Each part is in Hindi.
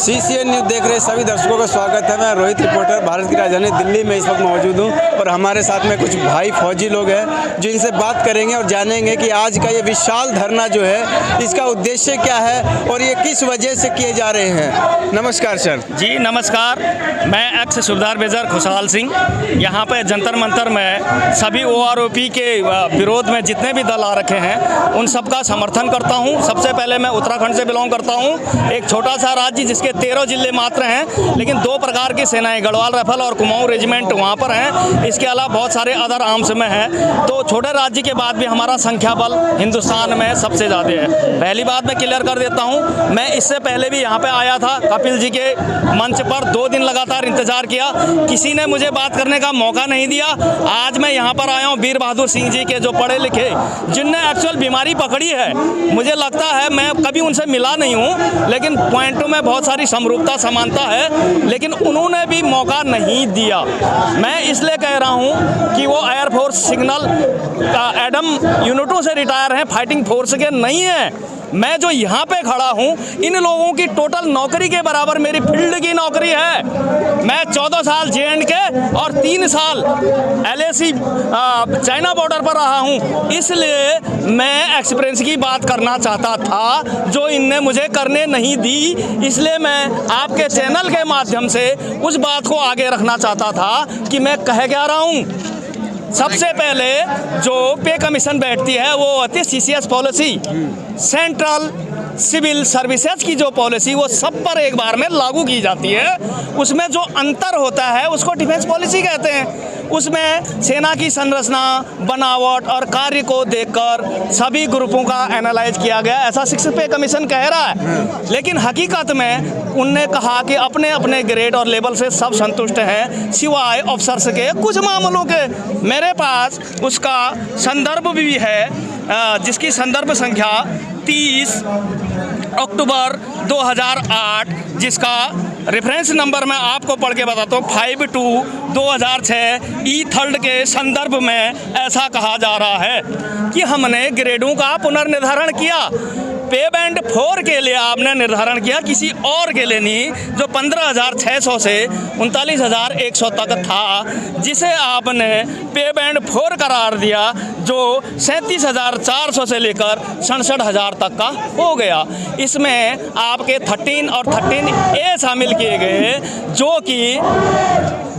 CCN न्यूज़ देख रहे सभी दर्शकों का स्वागत है। मैं रोहित रिपोर्टर भारत की राजधानी दिल्ली में इस वक्त मौजूद हूं और हमारे साथ में कुछ भाई फौजी लोग हैं जो इनसे बात करेंगे और जानेंगे कि आज का ये विशाल धरना जो है इसका उद्देश्य क्या है और ये किस वजह से किए जा रहे हैं। नमस्कार सर। जी नमस्कार, मैं एक्स सूबेदार मेजर खुशहाल सिंह यहाँ पे जंतर मंतर में सभी OROP के विरोध में जितने भी दल आ रखे हैं उन सब का समर्थन करता हूँ। सबसे पहले मैं उत्तराखंड से बिलोंग करता हूँ, एक छोटा सा राज्य जिसके 13 जिले मात्र हैं, लेकिन 2 प्रकार की सेनाएं गढ़वाल राइफल और कुमाऊं रेजिमेंट वहाँ पर हैं। इसके अलावा बहुत सारे अदर आर्म्स में हैं, तो छोटे राज्य के बाद भी हमारा संख्या बल हिंदुस्तान में सबसे ज़्यादा है। पहली बात मैं क्लियर कर देता हूँ, मैं इससे पहले भी यहाँ पे आया था, कपिल जी के मंच पर 2 दिन लगातार इंतजार किया, किसी ने मुझे बात करने का मौका नहीं दिया। आज मैं यहाँ पर आया हूँ वीर बहादुर सिंह जी के, जो पढ़े लिखे, जिनने एक्चुअल बीमारी पकड़ी है। मुझे लगता है मैं कभी उनसे मिला नहीं हूँ, लेकिन पॉइंटों में बहुत सारी समरूपता समानता है, लेकिन उन्होंने भी मौका नहीं दिया। मैं इसलिए कह रहा हूँ कि वो एयरफोर्स सिग्नल एडम यूनिटों से रिटायर हैं, फाइटिंग फोर्स के नहीं हैं। मैं जो यहाँ पे खड़ा हूँ, इन लोगों की टोटल नौकरी के बराबर मेरी फील्ड की नौकरी है। मैं 14 साल JNK और 3 साल LAC चाइना बॉर्डर पर रहा हूँ, इसलिए मैं एक्सपीरियंस की बात करना चाहता था जो इनने मुझे करने नहीं दी। इसलिए मैं आपके चैनल के माध्यम से उस बात को आगे रखना चाहता था कि मैं कह क्या रहा हूँ। सबसे पहले जो पे कमीशन बैठती है वो होती है CCS policy, central civil services की जो पॉलिसी वो सब पर एक बार में लागू की जाती है। उसमें जो अंतर होता है उसको डिफेंस पॉलिसी कहते हैं। उसमें सेना की संरचना, बनावट और कार्य को देखकर सभी ग्रुपों का एनालाइज किया गया, ऐसा 6 पे कमीशन कह रहा है। लेकिन हकीकत में उनने कहा कि अपने अपने ग्रेड और लेवल से सब संतुष्ट हैं सिवाय ऑफिसर्स के कुछ मामलों के। मेरे पास उसका संदर्भ भी है, जिसकी संदर्भ संख्या 30 अक्टूबर 2008, जिसका रेफरेंस नंबर मैं आपको पढ़ के बताता हूँ, 52/2006 E3 के संदर्भ में ऐसा कहा जा रहा है कि हमने ग्रेडों का पुनर्निर्धारण किया। पे बैंड 4 के लिए आपने निर्धारण किया, किसी और के लिए नहीं, जो 15,600 से 39,100 तक था, जिसे आपने पे बैंड 4 करार दिया, जो 37,400 से लेकर 67,000 तक का हो गया। इसमें आपके 13 और 13A शामिल किए गए, जो कि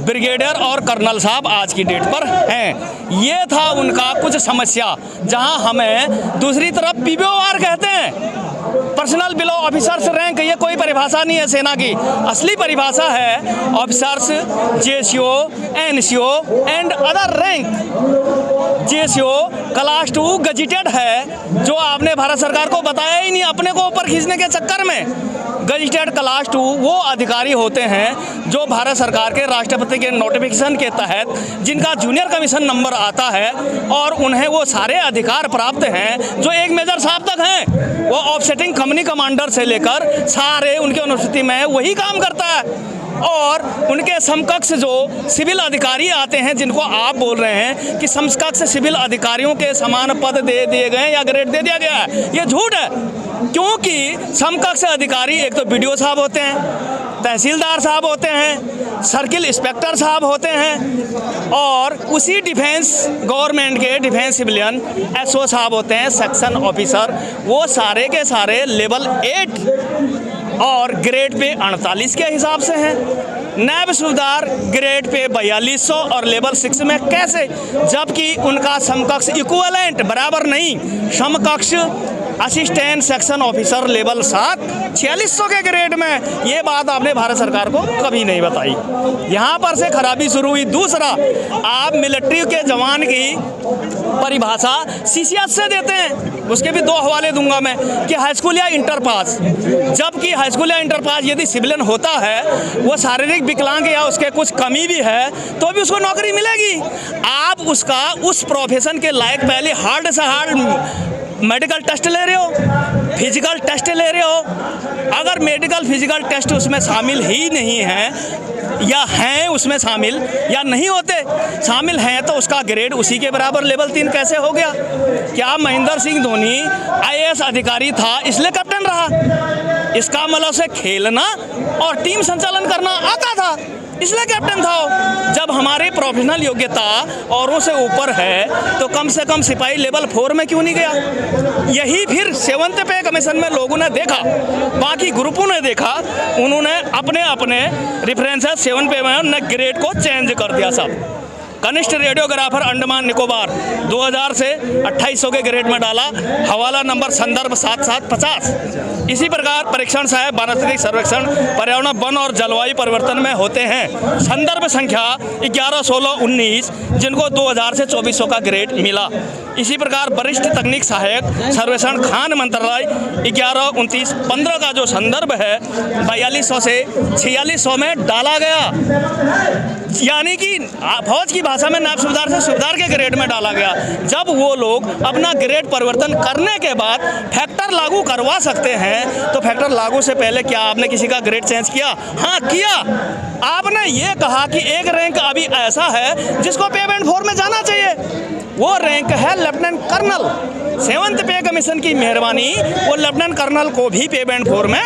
ब्रिगेडियर और कर्नल साहब आज की डेट पर हैं। ये था उनका कुछ समस्या, जहां हमें दूसरी तरफ PBOR कहते हैं, पर्सनल बिलो ऑफिसर्स रैंक। ये कोई परिभाषा नहीं है सेना की, असली परिभाषा है officers JCO, NCO and other rank. JCO class 2 गजिटेड है, जो आपने भारत सरकार को बताया ही नहीं, अपने को ऊपर खींचने के चक्कर में। गजिटेड क्लास 2 वो अधिकारी होते हैं जो भारत सरकार के राष्ट्रपति के नोटिफिकेशन के तहत जिनका जूनियर कमीशन नंबर आता है, और उन्हें वो सारे अधिकार प्राप्त हैं जो एक मेजर साहब तक हैं। वो ऑफसेटिंग कंपनी कमांडर से लेकर सारे उनके अनुस्थिति में वही काम करता है। और उनके समकक्ष जो सिविल अधिकारी आते हैं, जिनको आप बोल रहे हैं कि समकक्ष सिविल अधिकारियों के समान पद दे दिए गए या ग्रेड दे दिया गया है, ये झूठ है। क्योंकि समकक्ष अधिकारी एक तो BDO साहब होते हैं, तहसीलदार साहब होते हैं, सर्किल इंस्पेक्टर साहब होते हैं, और उसी डिफेंस गवर्नमेंट के डिफेंस सिविलियन SO साहब होते हैं, सेक्शन ऑफिसर। वो सारे के सारे लेवल 8 और ग्रेड पे 48 के हिसाब से हैं। नायब सूबेदार ग्रेड पे 4200 और लेवल 6 में कैसे, जबकि उनका समकक्ष इक्विवेलेंट बराबर नहीं, समकक्ष असिस्टेंट सेक्शन ऑफिसर लेवल 7 4600 के ग्रेड में। ये बात आपने भारत सरकार को कभी नहीं बताई। यहाँ पर से खराबी शुरू हुई। दूसरा, आप मिलिट्री के जवान की परिभाषा CCS से देते हैं, उसके भी 2 हवाले दूंगा मैं, कि हाई स्कूल या इंटर पास। जबकि हाई स्कूल या इंटर पास यदि सिविलियन होता है, वो शारीरिक विकलांग या उसके कुछ कमी भी है, तो भी उसको नौकरी मिलेगी। आप उसका उस प्रोफेशन के लायक पहले हार्ड से हार्ड मेडिकल टेस्ट ले रहे हो, फिजिकल टेस्ट ले रहे हो, अगर मेडिकल फिजिकल टेस्ट उसमें शामिल ही नहीं है या हैं उसमें शामिल या नहीं होते, शामिल हैं तो उसका ग्रेड उसी के बराबर लेवल 3 कैसे हो गया? क्या महेंद्र सिंह धोनी IAS अधिकारी था इसलिए कैप्टन रहा? इसका मतलब से खेलना और टीम संचालन करना आता था इसलिए कैप्टन था वो। जब हमारी प्रोफेशनल योग्यता औरों से ऊपर है तो कम से कम सिपाही लेवल 4 में क्यों नहीं गया? यही फिर 7th पे कमीशन में लोगों ने देखा, बाकी ग्रुपों ने देखा, उन्होंने अपने अपने रेफरेंसेस 7 पे में उन्होंने ग्रेड को चेंज कर दिया सब। कनिष्ठ रेडियोग्राफर अंडमान निकोबार 2000 से 2800 के ग्रेड में डाला, हवाला नंबर संदर्भ 7750। इसी प्रकार परीक्षण सहायक वानस्पतिक सर्वेक्षण पर्यावरण वन और जलवायु परिवर्तन में होते हैं, संदर्भ संख्या 11, 16, 19, जिनको 2000 से 2400 का ग्रेड मिला। इसी प्रकार वरिष्ठ तकनीक सहायक सर्वेक्षण खान मंत्रालय 11, 29, 15 का जो संदर्भ है 4200 से 4600 में डाला गया, यानी कि फौज की भाषा में नायब सूबेदार से सूबेदार के ग्रेड में डाला गया। जब वो लोग अपना ग्रेड परिवर्तन करने के बाद फैक्टर लागू करवा सकते हैं तो फैक्टर लागू से पहले क्या आपने किसी का ग्रेड चेंज किया? हाँ किया। आपने ये कहा कि एक रैंक अभी ऐसा है जिसको पे बैंड 4 में जाना चाहिए, वो रैंक है लेफ्टिनेंट कर्नल। 7th पे कमीशन की मेहरबानी वो लेफ्टिनेंट कर्नल को भी पे बैंड 4 में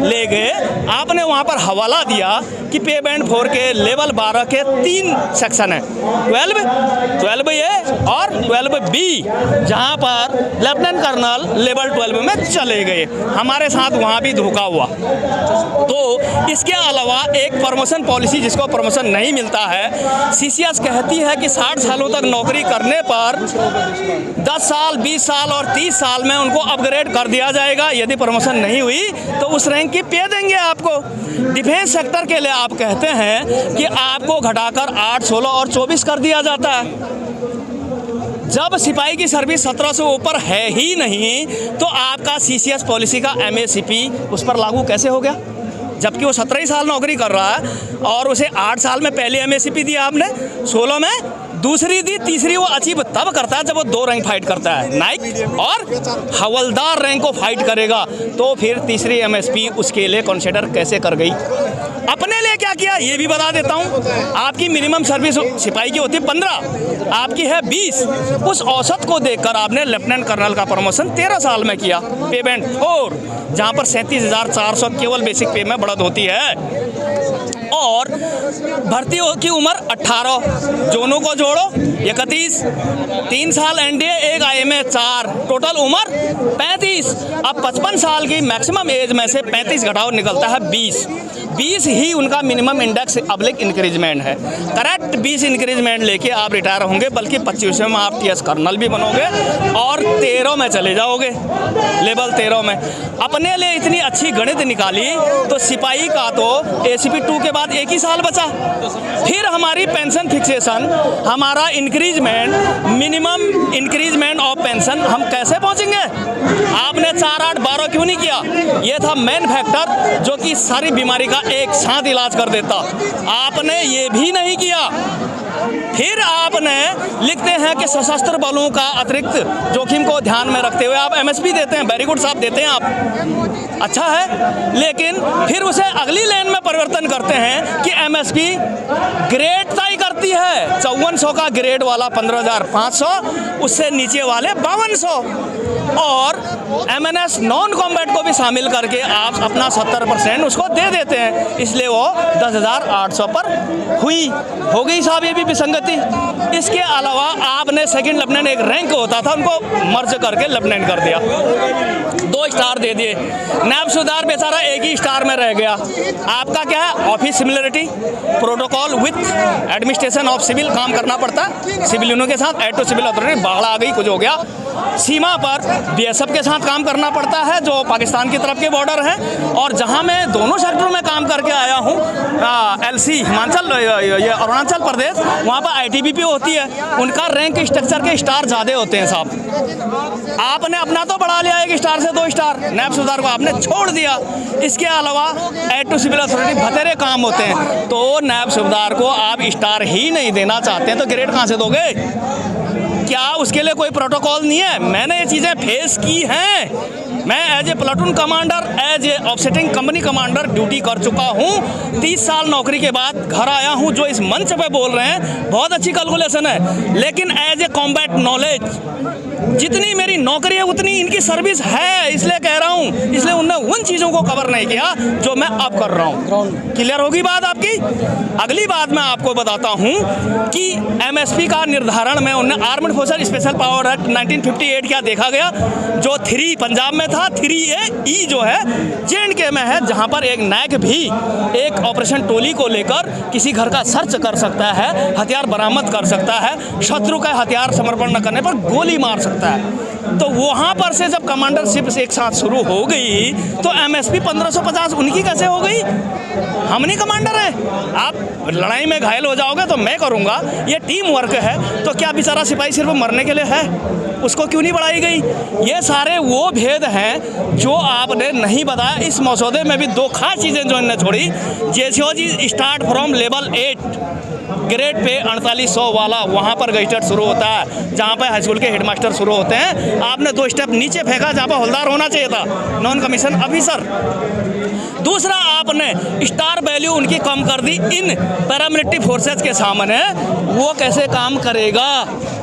ले गए। आपने वहाँ पर हवाला दिया कि पे बैंड 4 के लेवल 12 के 3 सेक्शन हैं, 12A और 12B, जहाँ पर लेफ्टिनेंट कर्नल लेवल 12 में चले गए। हमारे साथ वहाँ भी धोखा हुआ। तो इसके अलावा एक प्रमोशन पॉलिसी जिसको प्रमोशन नहीं मिलता है, CCS कहती है कि 60 सालों तक नौकरी करने पर 10 साल, 20 साल और 30 साल में उनको अपग्रेड कर दिया जाएगा। यदि प्रमोशन नहीं हुई तो उस रैंक की पे देंगे आपको। डिफेंस सेक्टर के लिए आप कहते हैं कि आपको घटाकर 8, 16 और 24 कर दिया जाता है। जब सिपाही की सर्विस 17 से ऊपर है ही नहीं तो आपका CCS पॉलिसी का MACP उस पर लागू कैसे हो गया? जबकि वो 17 ही साल नौकरी कर रहा है और उसे 8 साल में पहले MACP दिया आपने, 16 में दूसरी दी, तीसरी वो अचीव तब करता है जब वो 2 रैंक फाइट करता है, नाइक और हवलदार रैंक को फाइट करेगा, तो फिर तीसरी MSP उसके लिए कंसिडर कैसे कर गई? अपने लिए क्या किया ये भी बता देता हूँ। आपकी मिनिमम सर्विस सिपाही की होती है 15, आपकी है 20। उस औसत को देखकर आपने लेफ्टिनेंट कर्नल का प्रमोशन 13 साल में किया, पे बैंड 4, जहाँ पर 37,400 केवल बेसिक पे में बढ़त होती है। और भर्ती की उम्र 18, जोनों को जोड़ो 31, 3 साल NDA, 1 IMA, 4, टोटल उम्र 35। अब 55 साल की मैक्सिमम एज में से 35 घटाओ निकलता है 20 ही उनका मिनिमम इंडेक्स अब्लिक इंक्रीजमेंट है। करेक्ट 20 इंक्रीजमेंट लेके आप रिटायर होंगे, बल्कि 25वें में आप TS कर्नल भी बनोगे और 13 में चले जाओगे, लेवल 13 में। अपने लिए इतनी अच्छी गणित निकाली तो सिपाही का तो ACP 2 के बाद 1 ही साल बचा। फिर हमारी पेंशन फिक्सेशन, हमारा increment, minimum increment of pension हम कैसे पहुंचेंगे? आपने 4, 8, 12 क्यों नहीं किया? ये था मेन फैक्टर जो कि सारी बीमारी का एक साथ इलाज कर देता। आपने ये भी नहीं किया। फिर आपने लिखते हैं कि सशस्त्र बलों का अतिरिक्त जोखिम को ध्यान में रखते हुए आप MSP देते हैं, वेरी गुड साहब, देते हैं आप, अच्छा है। लेकिन फिर उसे अगली लाइन में परिवर्तन करते हैं कि MSP ग्रेड तय करती है। 5400 का ग्रेड वाला 15,500, उससे नीचे वाले 5200, और MNS नॉन कॉम्बैट को भी शामिल करके आप अपना 70% उसको दे देते हैं, इसलिए वो 10,800 पर हो गई साहब, ये भी विसंगति। इसके अलावा आपने सेकंड लेफ्टिनेंट, एक रैंक होता था, उनको मर्ज करके लेफ्टिनेंट कर दिया, 2 स्टार दे दिए। नायब सूबेदार बेचारा 1 ही स्टार में रह गया। आपका क्या है? Office similarity, protocol with administration of civil, काम करना पड़ता सिविलियनों के साथ, एड टू सिविल अथॉरिटी, बाढ़ आ गई, कुछ हो गया। सीमा पर BSF के साथ काम करना पड़ता है जो पाकिस्तान की तरफ के बॉर्डर है। और जहां मैं दोनों सेक्टरों में काम करके आया हूं, LC हिमाचल, ये अरुणाचल प्रदेश, वहां पर ITBP होती है, उनका रैंक स्ट्रक्चर के स्टार ज़्यादा होते हैं साहब। आपने अपना तो बढ़ा लिया 1 स्टार से 2 स्टार, नायब सूबेदार को आपने छोड़ दिया। इसके अलावा एड टू सिविल अथॉरिटी बतेरे काम होते हैं, तो नायब सूबेदार को आप स्टार ही नहीं देना चाहते हैं तो ग्रेड कहाँ से दोगे? क्या उसके लिए कोई प्रोटोकॉल नहीं है? मैंने ये चीज़ें फेस की हैं। मैं as a platoon commander, as a officiating company commander duty कर चुका हूँ। 30 साल नौकरी के बाद घर आया हूँ। जो इस मंच पे बोल रहे हैं बहुत अच्छी कैलकुलेशन है, लेकिन एज ए कॉम्बैट नॉलेज जितनी मेरी नौकरी है उतनी इनकी सर्विस है, इसलिए कह रहा हूँ। इसलिए उनने उन चीज़ों को कवर नहीं किया जो मैं अब कर रहा हूँ। क्लियर होगी बात आपकी? अगली बात मैं आपको बताता हूँ कि एमएसपी का निर्धारण में उनने armed forces special power act 1958 क्या देखा गया, जो 3 पंजाब में था, 3A जो है J&K में है, जहाँ पर एक नायक भी एक ऑपरेशन टोली को लेकर किसी घर का सर्च कर सकता है, हथियार बरामद कर सकता है, शत्रु का हथियार समर्पण न करने पर गोली मार सकता है। तो वहाँ पर से जब कमांडरशिप एक साथ शुरू हो गई तो एमएसपी 1550 उनकी कैसे हो गई? हम नहीं कमांडर हैं। आप लड़ाई में घायल हो जाओगे तो मैं करूँगा, ये टीम वर्क है। तो क्या बेचारा सिपाही सिर्फ मरने के लिए है? उसको क्यों नहीं बढ़ाई गई? ये सारे वो भेद हैं जो आपने नहीं बताया। इस मसौदे में भी 2 खास चीज़ें जो इन्होंने छोड़ी। JCOG start from level 8 grade pay 4800 वाला वहाँ पर गजटेड शुरू होता है, जहाँ पर हाई स्कूल के हेडमास्टर शुरू होते हैं। आपने 2 स्टेप नीचे फेंका जहाँ पर हवलदार होना चाहिए था, नॉन कमीशन ऑफिसर। दूसरा, आपने स्टार वैल्यू उनकी कम कर दी इन पैरामिलिट्री फोर्सेस के सामने। वो कैसे काम करेगा?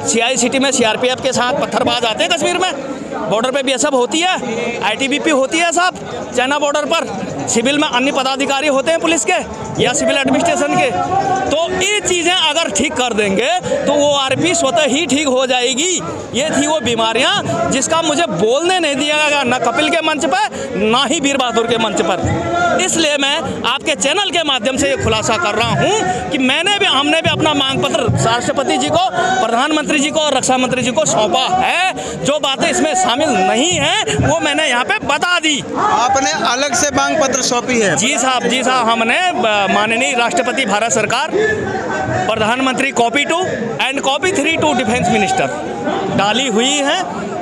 CI सिटी में CRPF के साथ पत्थरबाज आते हैं कश्मीर में, बॉर्डर पे BSF होती है, ITBP होती है साहब चाइना बॉर्डर पर, सिविल में अन्य पदाधिकारी होते हैं पुलिस के या सिविल एडमिनिस्ट्रेशन के। तो ये चीज़ें अगर ठीक कर देंगे तो वो ORP स्वतः ही ठीक हो जाएगी। ये थी वो बीमारियां जिसका मुझे बोलने नहीं दिया गया, ना कपिल के मंच पर ना ही वीर बहादुर के मंच पर। इसलिए मैं आपके चैनल के माध्यम से ये खुलासा कर रहा हूँ कि हमने भी अपना मांग पत्र राष्ट्रपति जी को, प्रधानमंत्री जी को और रक्षा मंत्री जी को सौंपा है। जो बातें इसमें शामिल नहीं हैं वो मैंने यहाँ पे बता दी। आपने अलग से मांग पत्र सौंपी है? जी साहब, हमने माननीय राष्ट्रपति भारत सरकार, प्रधानमंत्री copy 2 and copy 3 to defence minister डाली हुई है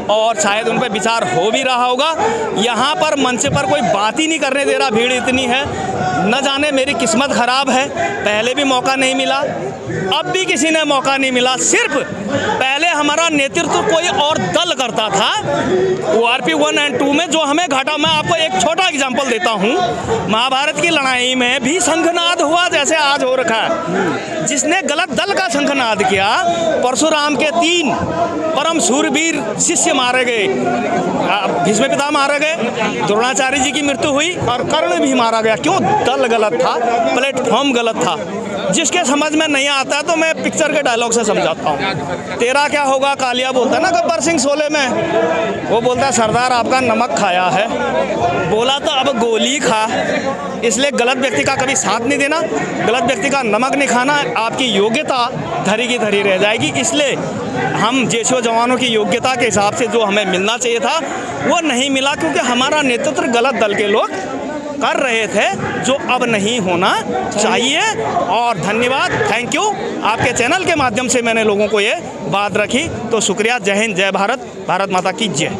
और शायद उन पर विचार हो भी रहा होगा। यहाँ पर मंच पर कोई बात ही नहीं करने दे रहा, भीड़ इतनी है। न जाने मेरी किस्मत ख़राब है, पहले भी मौका नहीं मिला, अब भी किसी ने मौका नहीं मिला। सिर्फ पहले हमारा नेतृत्व कोई और दल करता था ORP 1 एंड 2 में, जो हमें घाटा। मैं आपको एक छोटा एग्जाम्पल देता हूँ। महाभारत की लड़ाई में भी शंखनाद हुआ जैसे आज हो रखा है। जिसने गलत दल का शंखनाद किया, परशुराम के 3 परम शूरवीर शिष्य मारे गए, भीष्म पिता मारे गए, द्रोणाचार्य जी की मृत्यु हुई और कर्ण भी मारा गया। क्यों? दल गलत था, प्लेटफॉर्म गलत था। जिसके समझ में नहीं आता तो मैं पिक्चर के डायलॉग से समझाता हूँ। तेरा क्या होगा कालिया बोलता है ना गब्बर सिंह शोले में, वो बोलता है सरदार आपका नमक खाया है, बोला तो अब गोली खा। इसलिए गलत व्यक्ति का कभी साथ नहीं देना, गलत व्यक्ति का नमक नहीं खाना, आपकी योग्यता धरी की धरी रह जाएगी। इसलिए हम JCO जवानों की योग्यता के हिसाब से जो हमें मिलना चाहिए था वो नहीं मिला, क्योंकि हमारा नेतृत्व गलत दल के लोग कर रहे थे, जो अब नहीं होना चाहिए। और धन्यवाद, थैंक यू। आपके चैनल के माध्यम से मैंने लोगों को ये बात रखी, तो शुक्रिया। जय हिंद, जय भारत, भारत माता की जय।